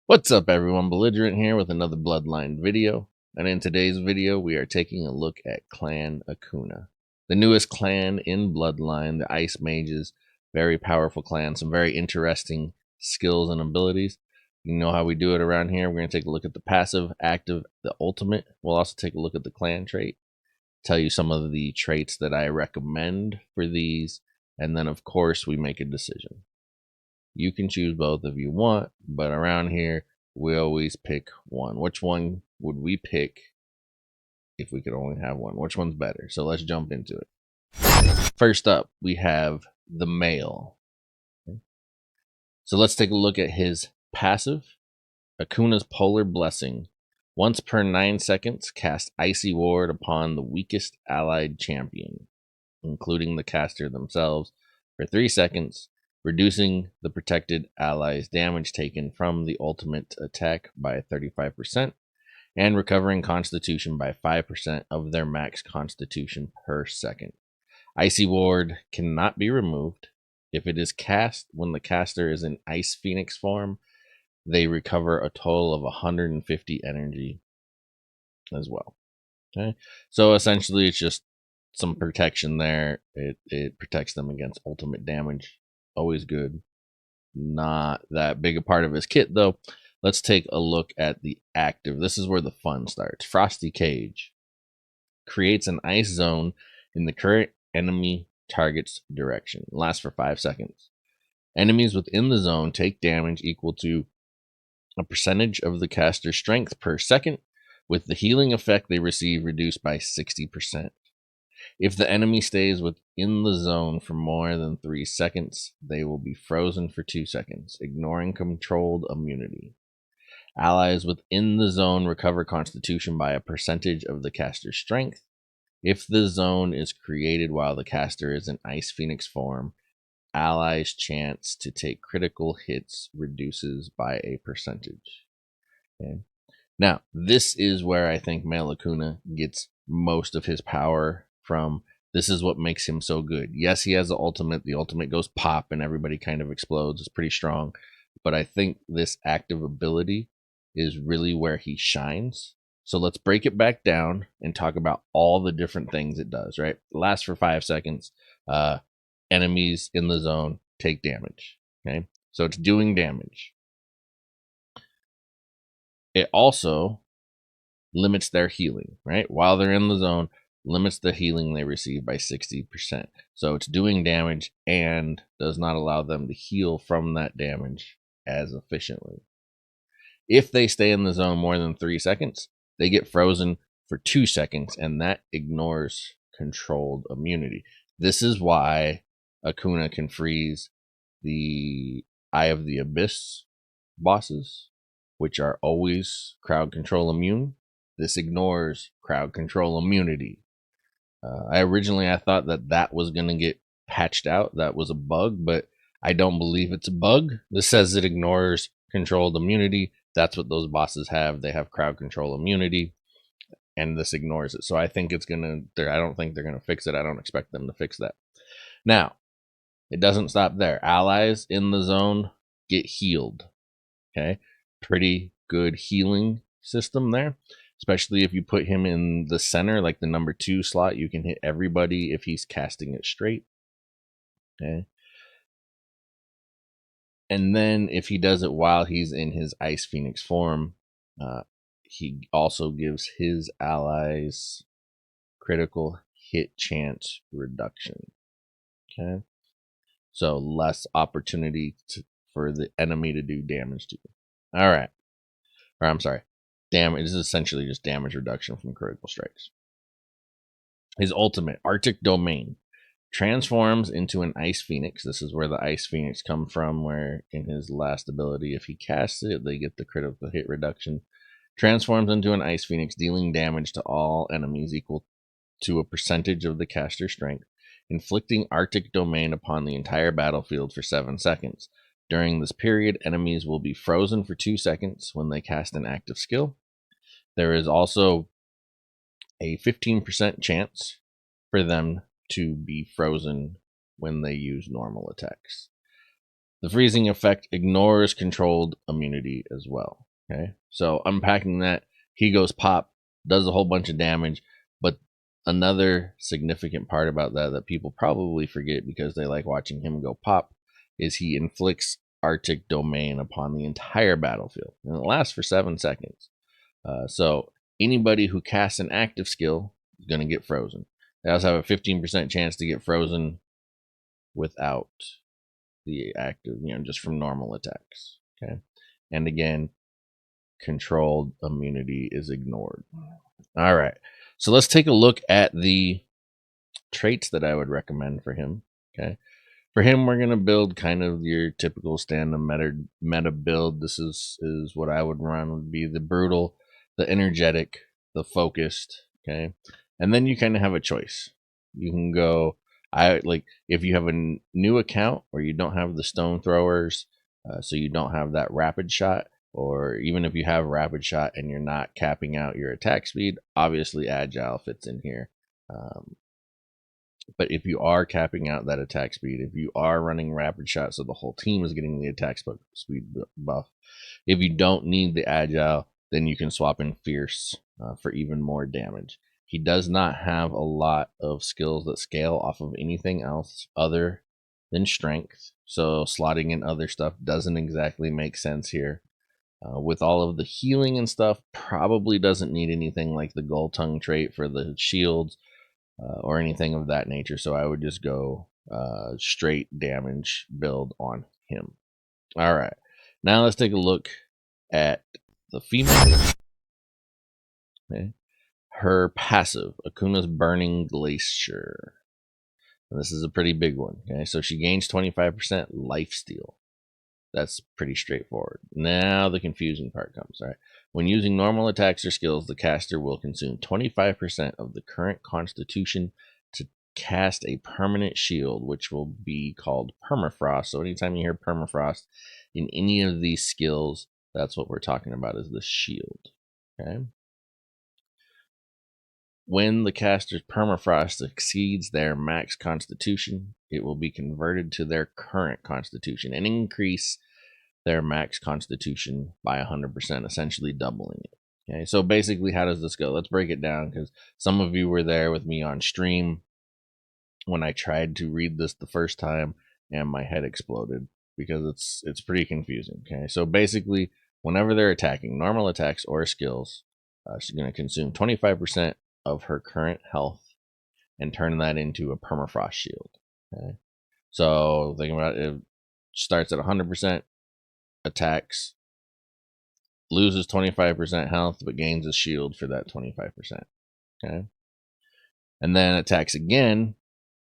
What's up everyone, Belligerent here with another Bloodline video, and in today's video we are taking a look at Clan Acuna, the newest clan in Bloodline, the Ice Mages. Very powerful clan, some very interesting skills and abilities. You know how we do it around here. We're going to take a look at the passive, active, the ultimate. We'll also take a look at the clan trait, tell you some of the traits that I recommend for these, and then of course we make a decision. You can choose both if you want, but around here, we always pick one. Which one would we pick if we could only have one? Which one's better? So let's jump into it. First up, we have the male. So let's take a look at his passive. Acuna's Polar Blessing. Once per 9 seconds, cast Icy Ward upon the weakest allied champion, including the caster themselves, for 3 seconds, reducing the protected ally's damage taken from the ultimate attack by 35%, and recovering constitution by 5% of their max constitution per second. Icy Ward cannot be removed. If it is cast when the caster is in Ice Phoenix form, they recover a total of 150 energy as well. Okay, so essentially it's just some protection there. It protects them against ultimate damage. Always good. Not that big a part of his kit though. Let's take a look at the active. This is where the fun starts. Frosty Cage creates an ice zone in the current enemy target's direction. Lasts for 5 seconds. Enemies within the zone take damage equal to a percentage of the caster's strength per second, with the healing effect they receive reduced by 60%. If the enemy stays within the zone for more than 3 seconds, they will be frozen for 2 seconds, ignoring controlled immunity. Allies within the zone recover constitution by a percentage of the caster's strength. If the zone is created while the caster is in Ice Phoenix form, allies' chance to take critical hits reduces by a percentage. Okay. Now, this is where I think Male Acuna gets most of his power from. This is what makes him so good. Yes, he has the ultimate. The ultimate goes pop and everybody kind of explodes. It's pretty strong. But I think this active ability is really where he shines. So let's break it back down and talk about all the different things it does, right? It lasts for 5 seconds. Enemies in the zone take damage. Okay. So it's doing damage. It also limits their healing, right? While they're in the zone, limits the healing they receive by 60%. So it's doing damage and does not allow them to heal from that damage as efficiently. If they stay in the zone more than 3 seconds, they get frozen for 2 seconds, and that ignores controlled immunity. This is why Acuna can freeze the Eye of the Abyss bosses, which are always crowd control immune. This ignores crowd control immunity. I thought that was going to get patched out. That was a bug, but I don't believe it's a bug. This says it ignores controlled immunity. That's what those bosses have. They have crowd control immunity, and this ignores it. So I think it's going to, I don't think they're going to fix it. I don't expect them to fix that. Now, it doesn't stop there. Allies in the zone get healed. Okay. Pretty good healing system there, especially if you put him in the center, like the number 2 slot. You can hit everybody if he's casting it straight. Okay. And then if he does it while he's in his Ice Phoenix form, he also gives his allies critical hit chance reduction. Okay. So less opportunity for the enemy to do damage to you. All right. Or I'm sorry. Damage is essentially just damage reduction from critical strikes. His ultimate, Arctic Domain, transforms into an Ice Phoenix. This is where the Ice Phoenix come from, where in his last ability, if he casts it, they get the critical hit reduction. Transforms into an Ice Phoenix, dealing damage to all enemies equal to a percentage of the caster's strength, inflicting Arctic Domain upon the entire battlefield for 7 seconds. During this period, enemies will be frozen for 2 seconds when they cast an active skill. There is also a 15% chance for them to be frozen when they use normal attacks. The freezing effect ignores controlled immunity as well. Okay, so unpacking that, he goes pop, does a whole bunch of damage, but another significant part about that people probably forget because they like watching him go pop is he inflicts Arctic Domain upon the entire battlefield, and it lasts for 7 seconds. So anybody who casts an active skill is going to get frozen. They also have a 15% chance to get frozen without the active, just from normal attacks. Okay. And again, controlled immunity is ignored. All right. So let's take a look at the traits that I would recommend for him. Okay. For him, we're gonna build kind of your typical standard meta build. This is what I would run. Would be the brutal, the energetic, the focused. Okay, and then you kind of have a choice. You can go. I like if you have a new account or you don't have the stone throwers, so you don't have that rapid shot, or even if you have rapid shot and you're not capping out your attack speed, obviously agile fits in here. But if you are capping out that attack speed, if you are running rapid shot, so the whole team is getting the attack speed buff, if you don't need the agile, then you can swap in fierce for even more damage. He does not have a lot of skills that scale off of anything else other than strength. So slotting in other stuff doesn't exactly make sense here. With all of the healing and stuff, probably doesn't need anything like the gold tongue trait for the shields or anything of that nature. So I would just go straight damage build on him. All right. Now let's take a look at the female. Okay. Her passive, Acuna's Burning Glacier. And this is a pretty big one. Okay. So she gains 25% lifesteal. That's pretty straightforward. Now the confusing part comes. All right. When using normal attacks or skills, the caster will consume 25% of the current constitution to cast a permanent shield, which will be called permafrost. So anytime you hear permafrost in any of these skills, that's what we're talking about is the shield. Okay. When the caster's permafrost exceeds their max constitution, it will be converted to their current constitution and increase their max constitution by 100%, essentially doubling it. Okay, so basically, how does this go? Let's break it down because some of you were there with me on stream when I tried to read this the first time and my head exploded because it's pretty confusing. Okay, so basically, whenever they're attacking normal attacks or skills, she's going to consume 25% of her current health and turn that into a permafrost shield. Okay, so think about it, starts at 100%. Attacks, loses 25% health, but gains a shield for that 25%. Okay. And then attacks again.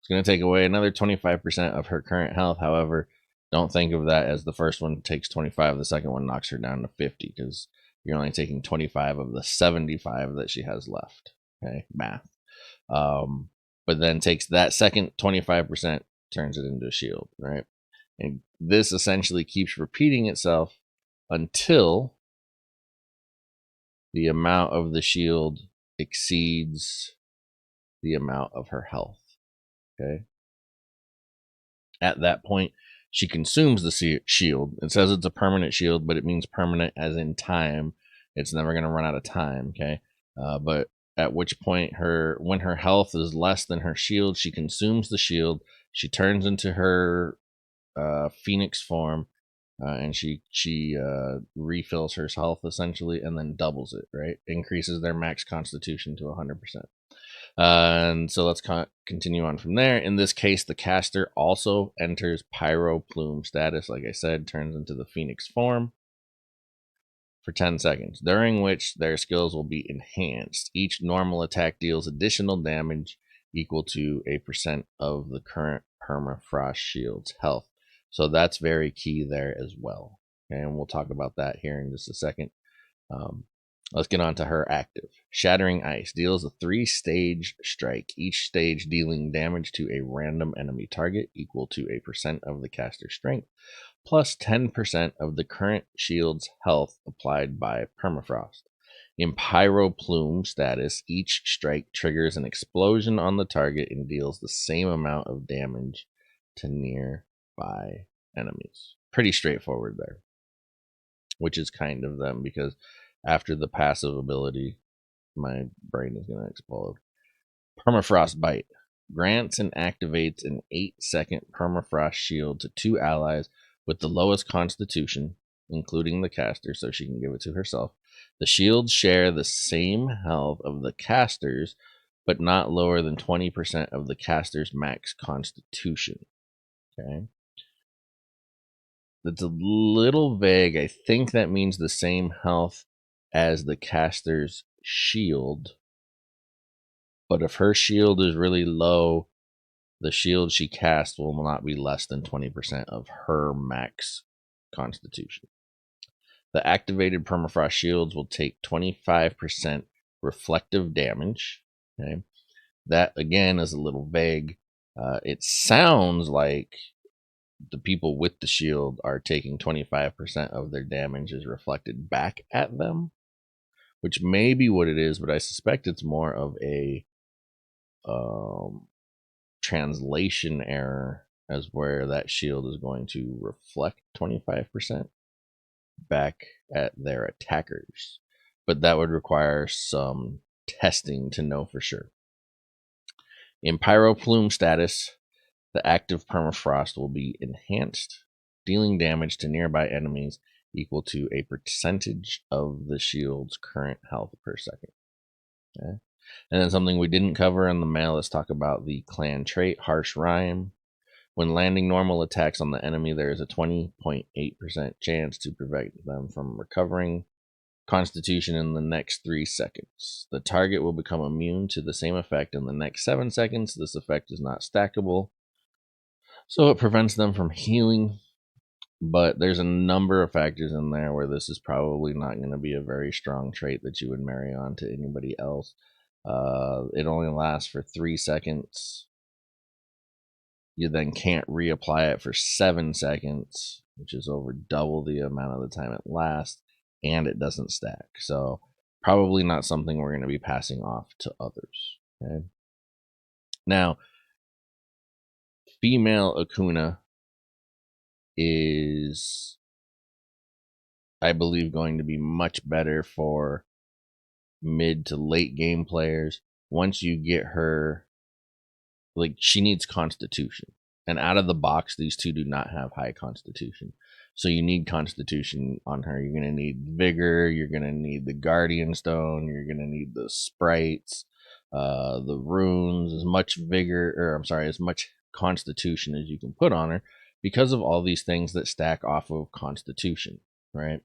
It's going to take away another 25% of her current health. However, don't think of that as the first one takes 25, the second one knocks her down to 50 because you're only taking 25 of the 75 that she has left. Okay. Math. But then takes that second 25%, turns it into a shield, right? And this essentially keeps repeating itself until the amount of the shield exceeds the amount of her health. Okay. At that point, she consumes the shield. It says it's a permanent shield, but it means permanent as in time. It's never going to run out of time. Okay. But at which point when her health is less than her shield, she consumes the shield. She turns into her phoenix form, and she refills her health essentially, and then doubles it. Right, increases their max constitution to 100%. And so let's continue on from there. In this case, the caster also enters Pyro Plume status. Like I said, turns into the phoenix form for 10 seconds, during which their skills will be enhanced. Each normal attack deals additional damage equal to a % of the current permafrost shield's health. So that's very key there as well. And we'll talk about that here in just a second. Let's get on to her active. Shattering Ice deals a 3-stage strike, each stage dealing damage to a random enemy target equal to a % of the caster's strength, plus 10% of the current shield's health applied by permafrost. In Pyro Plume status, each strike triggers an explosion on the target and deals the same amount of damage to nearby enemies. pretty straightforward there, which is kind of them, because after the passive ability, my brain is going to explode. Permafrost Bite grants and activates an 8-second permafrost shield to 2 allies with the lowest constitution, including the caster, so she can give it to herself. The shields share the same health of the casters, but not lower than 20% of the caster's max constitution. Okay. That's a little vague. I think that means the same health as the caster's shield. But if her shield is really low, the shield she casts will not be less than 20% of her max constitution. The activated permafrost shields will take 25% reflective damage. Okay. That, again, is a little vague. It sounds like the people with the shield are taking 25% of their damage is reflected back at them, which may be what it is, but I suspect it's more of a translation error, as where that shield is going to reflect 25% back at their attackers. But that would require some testing to know for sure. In Pyro Plume status, the active permafrost will be enhanced, dealing damage to nearby enemies equal to a percentage of the shield's current health per second. Okay. And then something we didn't cover in the mail, let's talk about the clan trait, Harsh Rhyme. When landing normal attacks on the enemy, there is a 20.8% chance to prevent them from recovering constitution in the next 3 seconds. The target will become immune to the same effect in the next 7 seconds. This effect is not stackable, so it prevents them from healing. But there's a number of factors in there where this is probably not going to be a very strong trait that you would marry on to anybody else. It only lasts for 3 seconds. You then can't reapply it for 7 seconds, which is over double the amount of the time it lasts, and it doesn't stack. So probably not something we're going to be passing off to others. Okay. Now, female Acuna is, I believe, going to be much better for mid to late game players. Once you get her, like, she needs constitution, and out of the box these two do not have high constitution, so you need constitution on her. You're going to need vigor, you're going to need the guardian stone, you're going to need the sprites, the runes, as much vigor, or I'm sorry, as much constitution as you can put on her, because of all these things that stack off of constitution, right?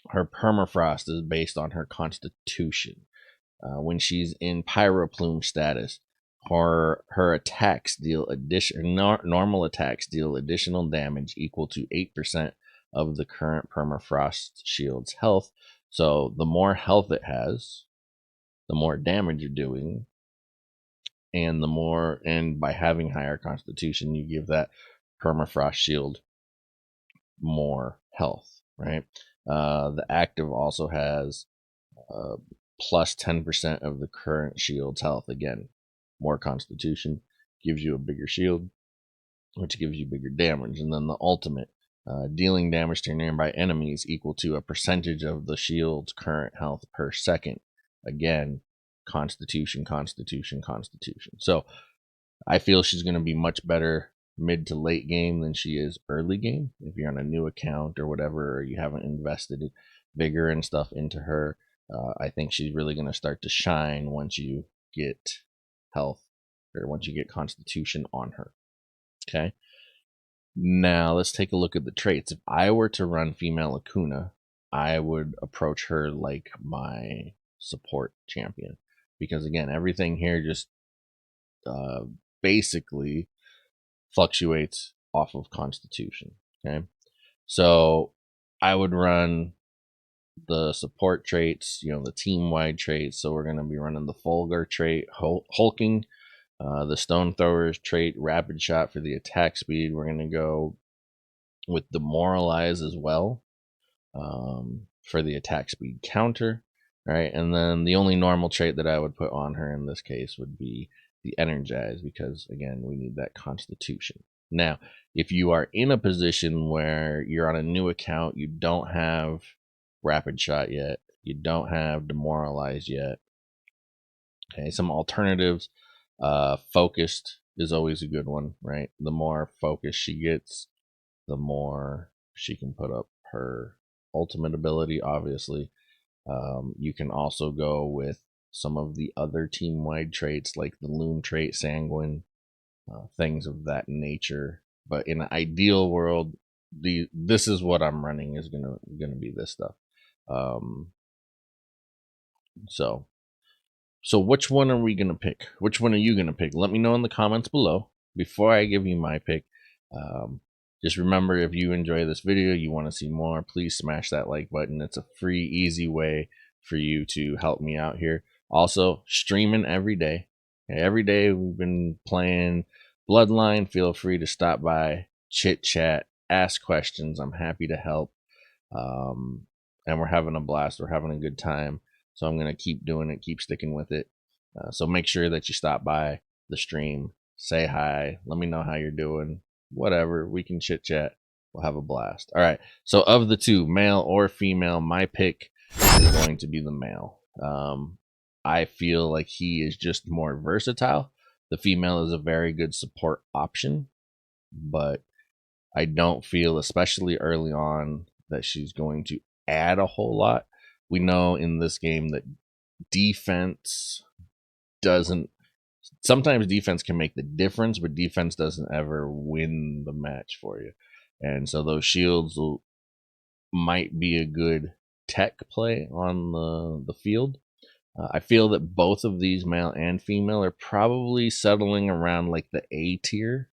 Her permafrost is based on her constitution. When she's in Pyroplume status, her attacks deal normal attacks deal additional damage equal to 8% of the current permafrost shield's health. So the more health it has, the more damage you're doing, and by having higher constitution, you give that permafrost shield more health, right? The active also has plus 10% of the current shield's health. Again, more constitution gives you a bigger shield, which gives you bigger damage. And then the ultimate, dealing damage to nearby enemies equal to a percentage of the shield's current health per second. Again, constitution, constitution, constitution. So I feel she's going to be much better mid to late game than she is early game. If you're on a new account or whatever, or you haven't invested vigor and stuff into her, I think she's really going to start to shine once you get health, or once you get constitution on her. Okay. Now let's take a look at the traits. If I were to run female Acuna, I would approach her like my support champion, because again, everything here just basically fluctuates off of constitution. Okay. So I would run the support traits, the team-wide traits. So we're going to be running the Fulgur trait, hulking, the stone throwers trait, rapid shot for the attack speed. We're going to go with demoralize as well, for the attack speed counter, right? And then the only normal trait that I would put on her in this case would be the energize, because again, we need that constitution. Now, if you are in a position where you're on a new account, you don't have rapid shot yet, you don't have demoralized yet, okay, some alternatives. Focused is always a good one, right? The more focused she gets, the more she can put up her ultimate ability, obviously. You can also go with some of the other team wide traits like the Loom trait, Sanguine, things of that nature. But in an ideal world, this is what I'm running is gonna be this stuff. Um, so so which one are we gonna pick? Which one are you gonna pick? Let me know in the comments below before I give you my pick. Um, just remember, if you enjoy this video, you want to see more, please smash that like button. It's a free, easy way for you to help me out here. Also, streaming every day. Okay, every day we've been playing Bloodline. Feel free to stop by, chit chat, ask questions. I'm happy to help. And we're having a blast. We're having a good time. So I'm going to keep doing it, keep sticking with it. So make sure that you stop by the stream, say hi, let me know how you're doing, whatever. We can chit chat. We'll have a blast. All right. So of the two, male or female, my pick is going to be the male. I feel like he is just more versatile. The female is a very good support option, but I don't feel, especially early on, that she's going to add a whole lot. We know in this game that defense doesn't, sometimes defense can make the difference, but defense doesn't ever win the match for you. And so those shields might be a good tech play on the field. I feel that both of these, male and female, are probably settling around like the A tier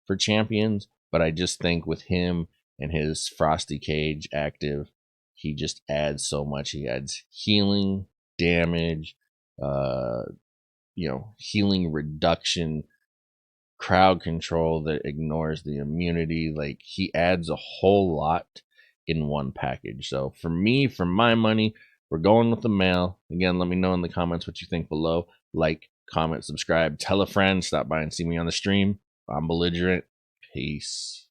for champions, but I just think with him and his Frosty Cage active, he just adds so much. He adds healing, damage, uh, healing reduction, crowd control that ignores the immunity. Like, he adds a whole lot in one package. So for me, for my money, we're going with the male. Again, let me know in the comments what you think below. Like, comment, subscribe, tell a friend, stop by and see me on the stream. I'm Belligerent. Peace.